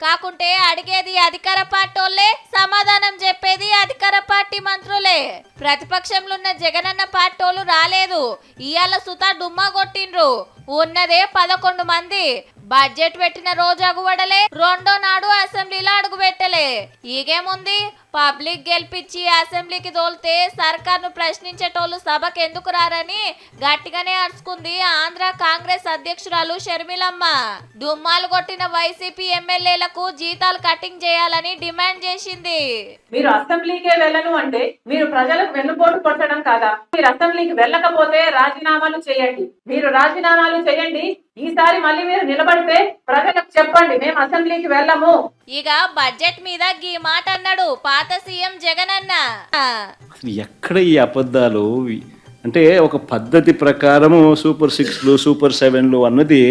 కాకుంటే అడిగేది అధికార పార్టీలే, సమాధానం చెప్పేది అధికార పార్టీ మంత్రులే. ప్రతిపక్షంలో ఉన్న జగనన్న పార్టీలు రాలేదు, ఇయాల సుతా డుమ్మా కొట్టిండ్రు. ఉన్నదే 11 మంది. బడ్జెట్ పెట్టిన రోజు అగువడలే, రెండో నాడు అసెంబ్లీలో అడుగు పెట్టలే. ఈగేముంది, పబ్లిక్ గెలిపించి అసెంబ్లీకి తోలితే సర్కార్ను ప్రశ్నించేటోళ్ళు సభకు ఎందుకు రారని గట్టిగానే అరుచుకుంది ఆంధ్ర కాంగ్రెస్ అధ్యక్షురాలు షర్మిలమ్మ. దుమ్మాలు కొట్టిన వైసీపీ ఎమ్మెల్యేలకు జీతాలు కటింగ్ చేయాలని డిమాండ్ చేసింది. మీరు అసెంబ్లీకే వెళ్ళను అంటే మీరు ప్రజలకు వెన్నుపోటు కొట్టడం కాదా? మీరు అసెంబ్లీకి వెళ్ళకపోతే రాజీనామాలు చేయండి. మీరు రాజీనామాలు చేయండి. ఈసారి మళ్ళీ మీరు నిలబడితే ప్రజలకు చెప్పండి, మేము అసెంబ్లీకి వెళ్ళము. ఇక బడ్జెట్ మీద గీ మాట అన్నాడు పాత సీఎం జగనన్న. ఎక్కడ ఈ అబద్ధాలు? అంటే ఒక పద్ధతి ప్రకారము సూపర్ 6లు సూపర్ 7లు అన్నది